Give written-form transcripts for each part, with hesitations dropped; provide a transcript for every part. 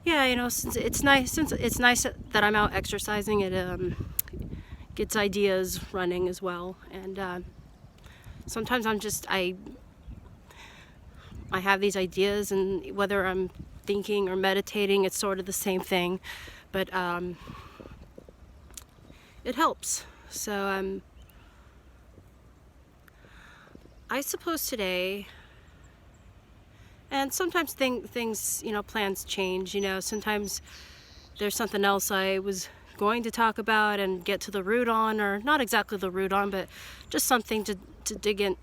yeah, since it's nice that I'm out exercising, it gets ideas running as well. And sometimes I have these ideas, and whether I'm thinking or meditating, it's sort of the same thing, but it helps. So I suppose today, and sometimes things, plans change. Sometimes there's something else I was going to talk about and get to the root on, or not exactly the root on, but just something to dig in.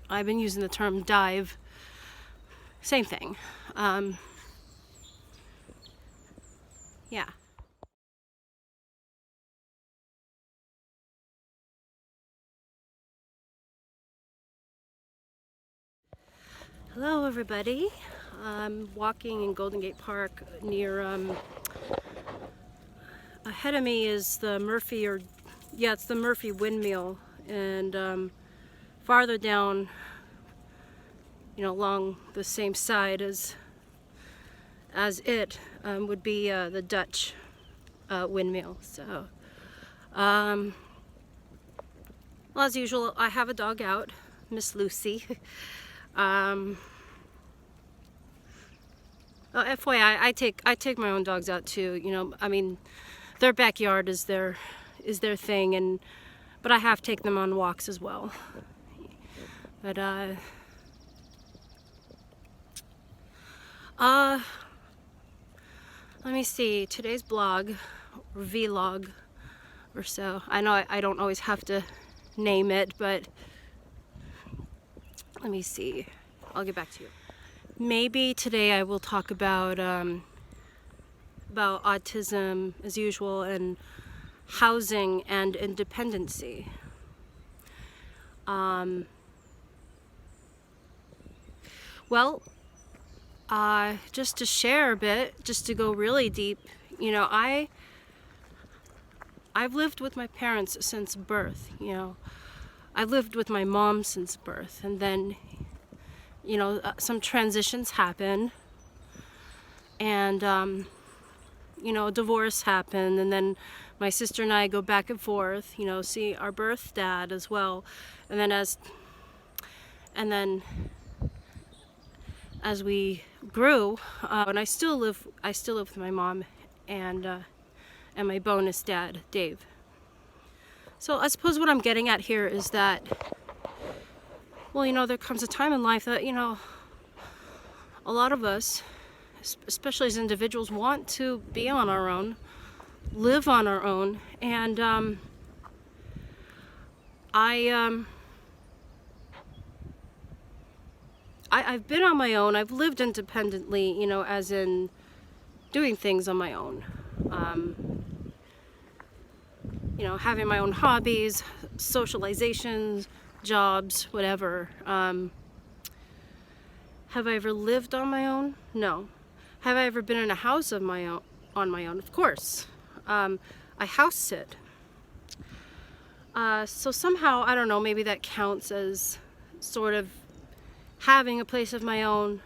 I've been using the term dive. Same thing. Yeah. Hello, everybody. I'm walking in Golden Gate Park near, ahead of me is the it's the Murphy windmill, and farther down, along the same side as it would be the Dutch windmill. So, well, as usual, I have a dog out, Miss Lucy. FYI, I take my own dogs out too. I mean, their backyard is their thing, but I have taken them on walks as well. But let me see, today's blog or vlog or so. I know I don't always have to name it, but let me see. I'll get back to you. Maybe today I will talk about autism as usual, and housing and independency. Well, just to share a bit, just to go really deep, I've lived with my parents since birth. I've lived with my mom since birth, and then some transitions happen, and divorce happened, and then my sister and I go back and forth, see our birth dad as well, and then as we grew, and I still live with my mom and my bonus dad, Dave. So I suppose what I'm getting at here is that, well, there comes a time in life that, a lot of us, especially as individuals, want to be on our own, live on our own, and I've been on my own. I've lived independently, as in doing things on my own. Having my own hobbies, socializations, jobs, whatever. Have I ever lived on my own? No. Have I ever been in a house of my own, on my own? Of course. I house sit. So somehow, I don't know, maybe that counts as sort of having a place of my own,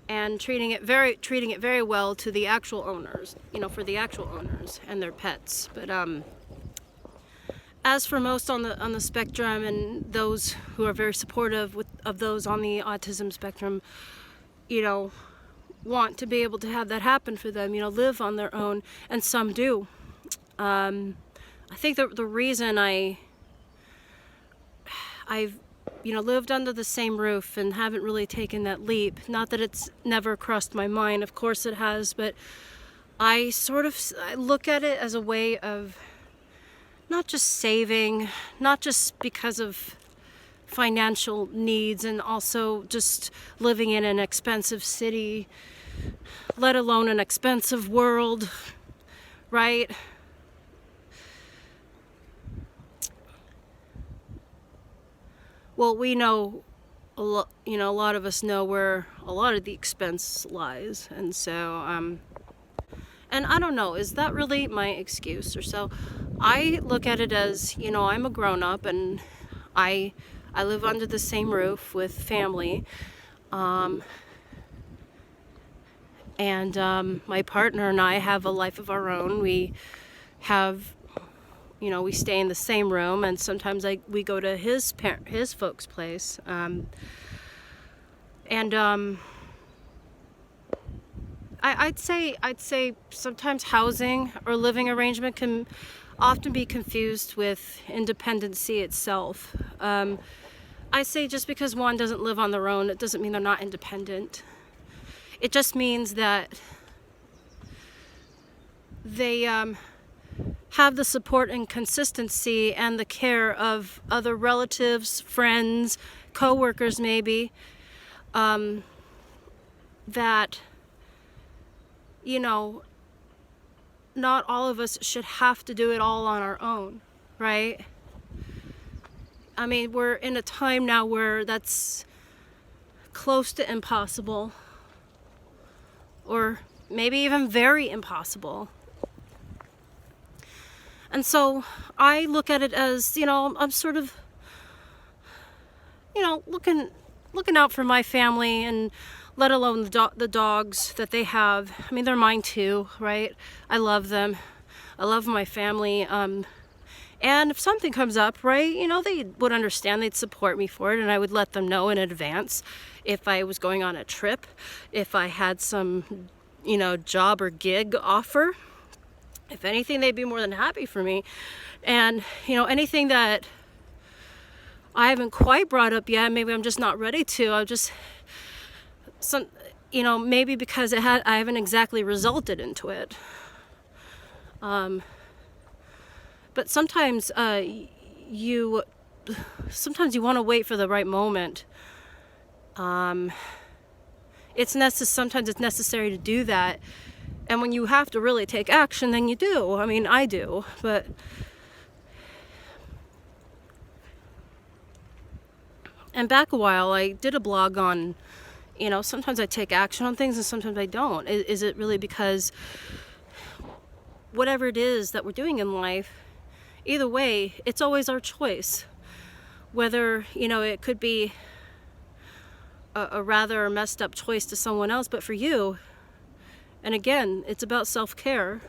and treating it very well to the actual owners, for the actual owners and their pets. But as for most on the spectrum, and those who are very supportive of those on the autism spectrum, want to be able to have that happen for them, live on their own, and some do. I think the reason I've lived under the same roof and haven't really taken that leap, not that it's never crossed my mind, of course it has, but I look at it as a way of not just saving, not just because of financial needs, and also just living in an expensive city, let alone an expensive world, right? Well, we know a lot of us know where a lot of the expense lies, and so and I don't know, is that really my excuse or so? I look at it as, I'm a grown-up, and I live under the same roof with family. And my partner and I have a life of our own. We have, we stay in the same room, and sometimes we go to his folks' place. And I'd say sometimes housing or living arrangement can often be confused with independency itself. I say just because one doesn't live on their own, it doesn't mean they're not independent. It just means that they have the support and consistency and the care of other relatives, friends, co-workers maybe, that, not all of us should have to do it all on our own, right? I mean, we're in a time now where that's close to impossible, or maybe even very impossible. And so I look at it as, I'm sort of, looking out for my family, and let alone the dogs that they have. I mean, they're mine too, right? I love them. I love my family. And if something comes up, right, they would understand. They'd support me for it, and I would let them know in advance if I was going on a trip, if I had some, job or gig offer. If anything, they'd be more than happy for me. And, anything that I haven't quite brought up yet, maybe I'm just not ready to. I'll just, maybe because I haven't exactly resulted into it. But sometimes you want to wait for the right moment. Sometimes it's necessary to do that. And when you have to really take action, then you do. I mean, I do. And back a while, I did a blog on, sometimes I take action on things and sometimes I don't. Is it really because whatever it is that we're doing in life, either way, it's always our choice. Whether, it could be a rather messed up choice to someone else, but for you, and again, it's about self-care.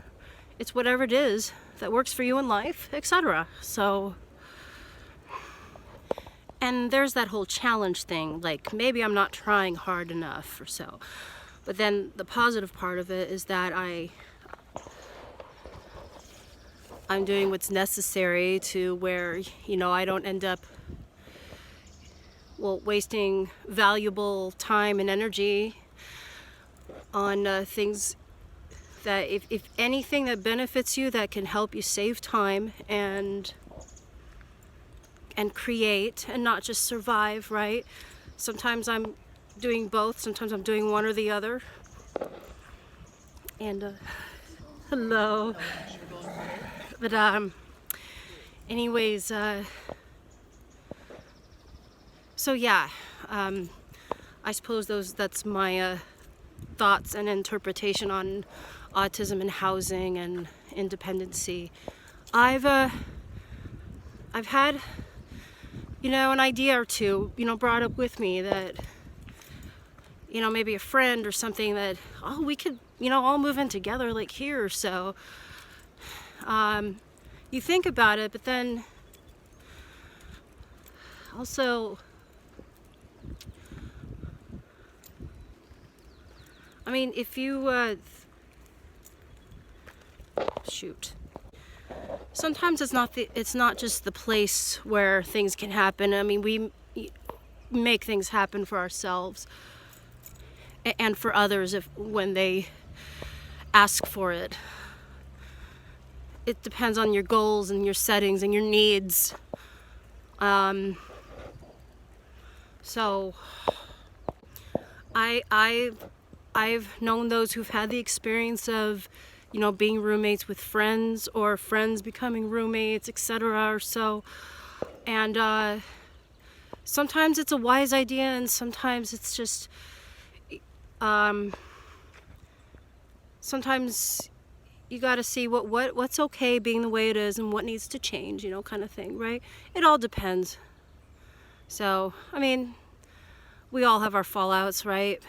It's whatever it is that works for you in life, etc. So, and there's that whole challenge thing, like maybe I'm not trying hard enough or so. But then the positive part of it is that I'm doing what's necessary to where, I don't end up, wasting valuable time and energy on things that, if anything that benefits you, that can help you save time and create and not just survive, right? Sometimes I'm doing both, sometimes I'm doing one or the other. And hello. But anyways, so yeah, I suppose that's my thoughts and interpretation on autism and housing and independency. I've had, an idea or two, brought up with me that, maybe a friend or something that, we could, all move in together like here or so. You think about it, but then also, I mean, if you, sometimes it's not just the place where things can happen. I mean, we make things happen for ourselves and for others when they ask for it. It depends on your goals and your settings and your needs. So I've known those who've had the experience of, being roommates with friends or friends becoming roommates, etc. or so. And sometimes it's a wise idea, and sometimes it's just, sometimes you got to see what's okay being the way it is and what needs to change, kind of thing, right? It all depends. So, I mean, we all have our fallouts, right?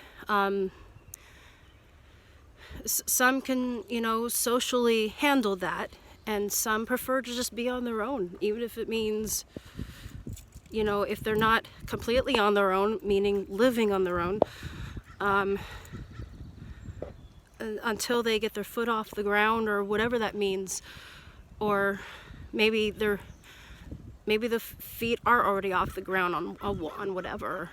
Some can, socially handle that, and some prefer to just be on their own, even if it means, if they're not completely on their own, meaning living on their own, until they get their foot off the ground, or whatever that means. Or maybe the feet are already off the ground on whatever.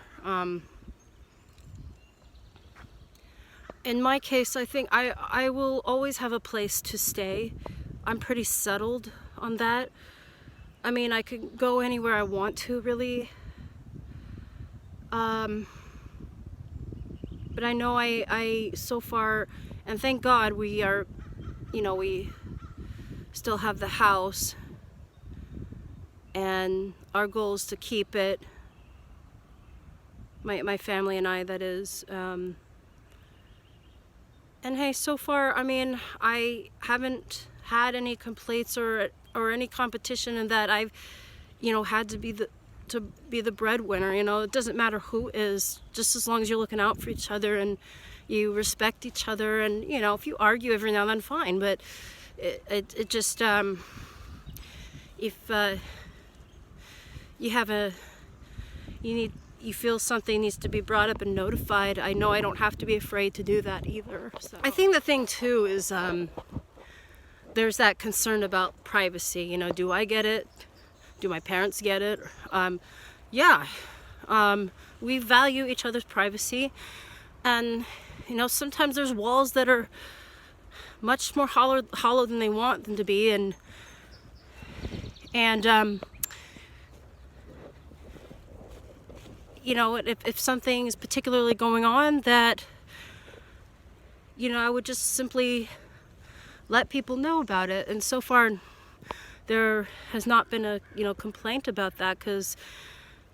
In my case, I think I will always have a place to stay. I'm pretty settled on that. I mean, I could go anywhere I want to, really. But I know I so far, and thank God we are, we still have the house, and our goal is to keep it. My family and I, that is. And hey, so far, I mean, I haven't had any complaints or any competition in that I've, had to be the breadwinner. It doesn't matter who is, just as long as you're looking out for each other and you respect each other. And if you argue every now and then, fine. But it just if you feel something needs to be brought up and notified, I know I don't have to be afraid to do that either. So I think the thing too is there's that concern about privacy. Do I get it? Do my parents get it? Yeah. We value each other's privacy, and sometimes there's walls that are much more hollow than they want them to be, and if something is particularly going on, that I would just simply let people know about it. And so far there has not been a complaint about that, because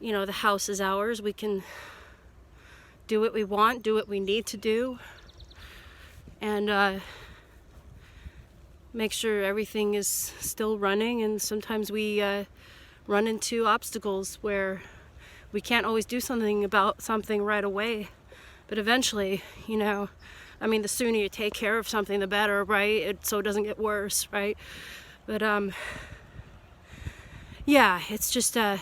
the house is ours. We can do what we want, do what we need to do, and make sure everything is still running. And sometimes we run into obstacles where we can't always do something about something right away, but eventually, the sooner you take care of something, the better, right? So it doesn't get worse, right? But yeah, it's just as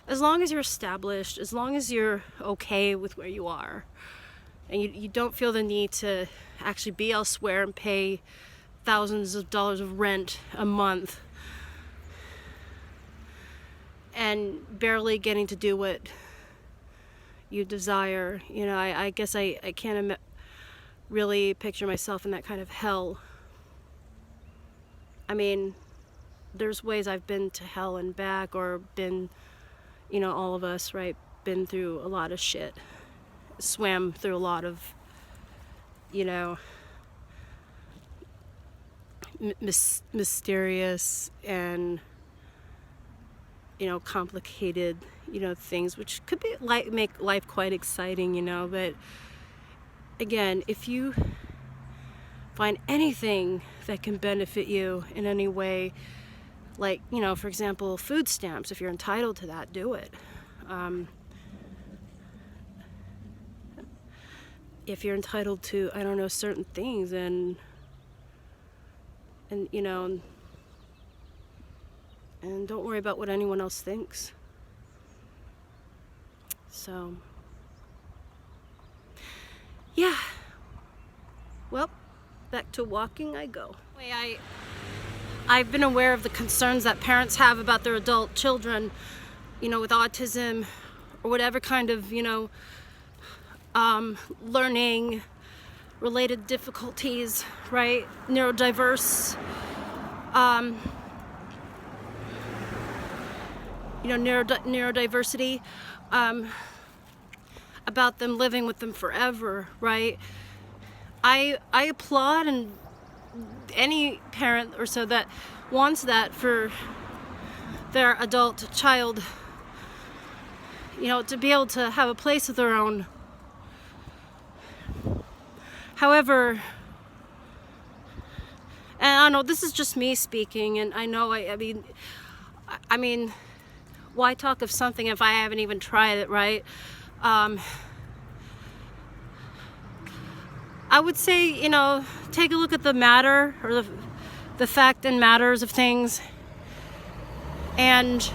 long as you're established, as long as you're okay with where you are, and you don't feel the need to actually be elsewhere and pay thousands of dollars of rent a month, and barely getting to do what you desire. I guess I can't really picture myself in that kind of hell. I mean, there's ways I've been to hell and back, or been, all of us, right, been through a lot of shit, swam through a lot of, mysterious and complicated, things, which could be make life quite exciting, but again, if you find anything that can benefit you in any way, like, for example, food stamps, if you're entitled to that, do it. If you're entitled to, I don't know, certain things, and and don't worry about what anyone else thinks. So, yeah. Well, back to walking I go. I've been aware of the concerns that parents have about their adult children, with autism or whatever kind of, learning related difficulties, right? Neurodiverse, neurodiversity, about them living with them forever, right? I applaud and any parent or so that wants that for their adult child, to be able to have a place of their own. However, and I don't know, this is just me speaking, and I know, I mean, why talk of something if I haven't even tried it, right? I would say, take a look at the matter, or the fact and matters of things, and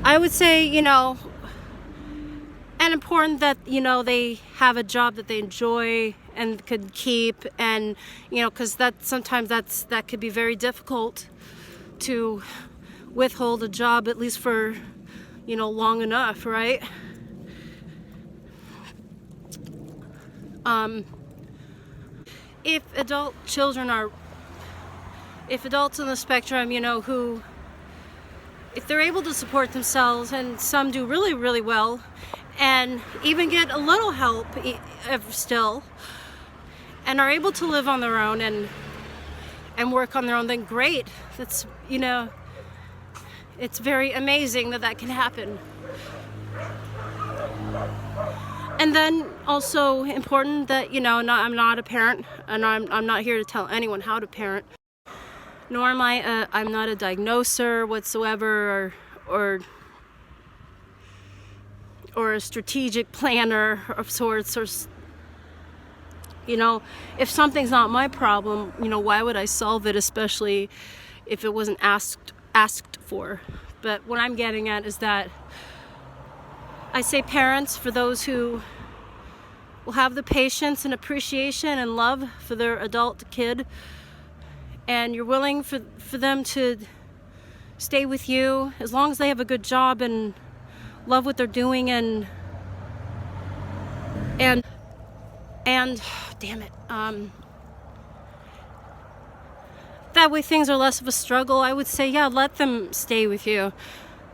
I would say, and important that, they have a job that they enjoy and could keep, and, because sometimes that could be very difficult to withhold a job, at least for, long enough, right? If adults on the spectrum, if they're able to support themselves, and some do really, really well, and even get a little help still, and are able to live on their own and work on their own, then great. That's, it's very amazing that can happen. And then also important that, I'm not a parent, and I'm not here to tell anyone how to parent, nor am I'm not a diagnoser whatsoever, or a strategic planner of sorts, or, if something's not my problem, why would I solve it, especially if it wasn't asked for. But what I'm getting at is that I say parents, for those who will have the patience and appreciation and love for their adult kid, and you're willing for them to stay with you as long as they have a good job and love what they're doing, and damn it, that way things are less of a struggle. I would say, yeah, let them stay with you.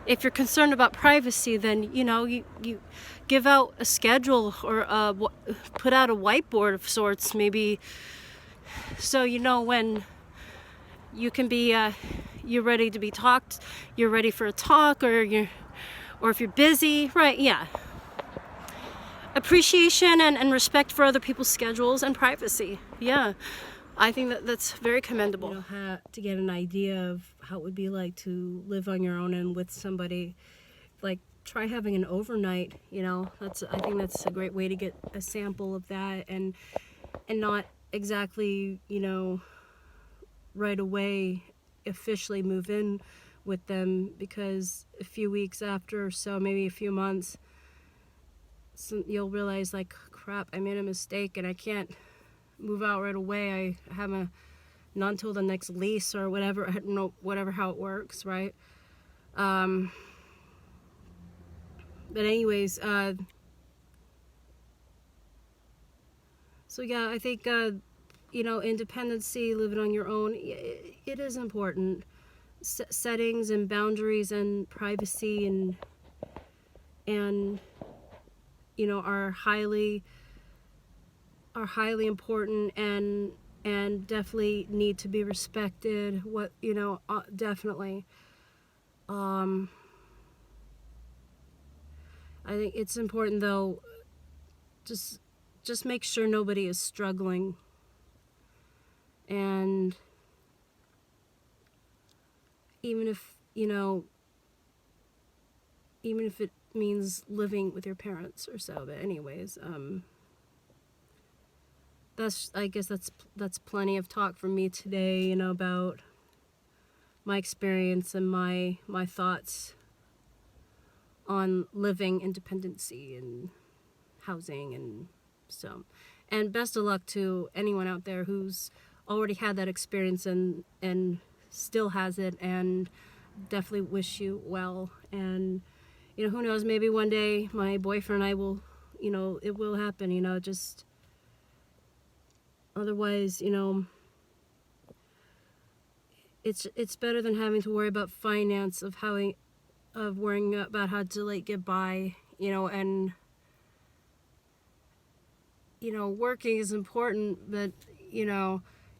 If you're concerned about privacy, then you give out a schedule, or put out a whiteboard of sorts, maybe, so when you can be you're ready to be talked, you're ready for a talk, or if you're busy, right? Yeah. Appreciation and respect for other people's schedules and privacy. Yeah, I think that's very commendable. To get an idea of how it would be like to live on your own and with somebody, like, try having an overnight. I think that's a great way to get a sample of that, and not exactly, right away officially move in with them, because a few weeks after, or so, maybe a few months, you'll realize, like, crap, I made a mistake and I can't move out right away. I have not until the next lease or whatever. I don't know, whatever, how it works, right? But anyways, so yeah, I think independency, living on your own, it is important. Settings and boundaries and privacy and are highly important, and definitely need to be respected. Definitely. I think it's important, though, just make sure nobody is struggling, and even if it means living with your parents or so. But anyways, I guess that's plenty of talk for me today, about my experience and my thoughts on living, independency, and housing, and so. And best of luck to anyone out there who's already had that experience and still has it, and definitely wish you well. And who knows, maybe one day my boyfriend and I will, it will happen, just otherwise, it's better than having to worry about finance, of worrying about how to, like, get by, and working is important, but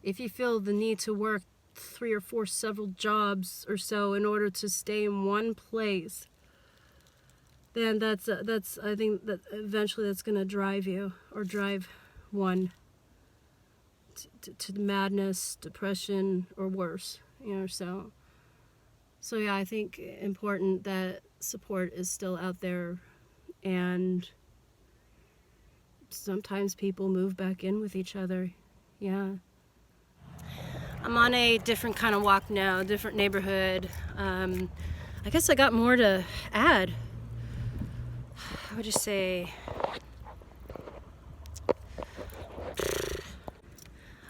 if you feel the need to work 3 or 4 several jobs or so in order to stay in one place, then that's I think that eventually that's going to drive you, or drive one to madness, depression, or worse, so So yeah, I think important that support is still out there, and sometimes people move back in with each other. Yeah. I'm on a different kind of walk now, different neighborhood. I guess I got more to add. I would just say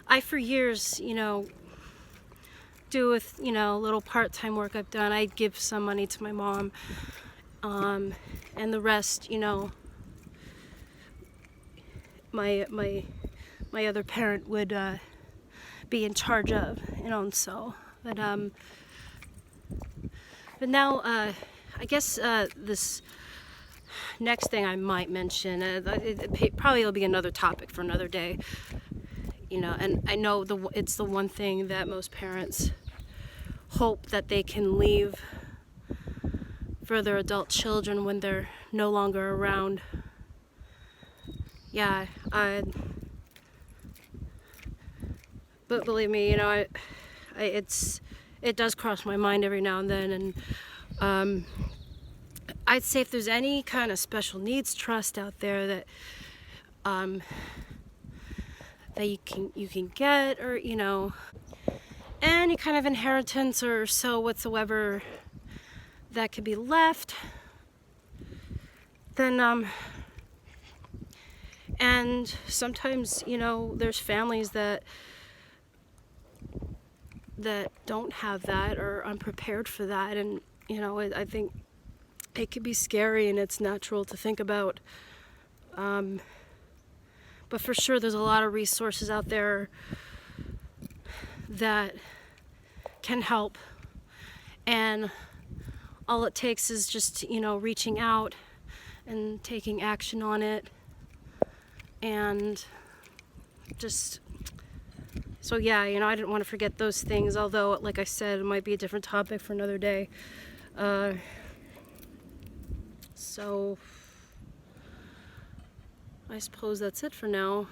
I, for years, do with, little part-time work I've done. I'd give some money to my mom, and the rest, my other parent would be in charge of, and so, but now, I guess this next thing I might mention, probably will be another topic for another day, and I know it's the one thing that most parents hope that they can leave for their adult children when they're no longer around. Yeah, but believe me, it does cross my mind every now and then, and I'd say if there's any kind of special needs trust out there that that you can get, or any kind of inheritance or so whatsoever that could be left, then and sometimes there's families that don't have that or unprepared for that, and I think it could be scary, and it's natural to think about, but for sure there's a lot of resources out there that can help, and all it takes is just reaching out and taking action on it, and just so yeah, I didn't want to forget those things, although like I said, it might be a different topic for another day. So I suppose that's it for now.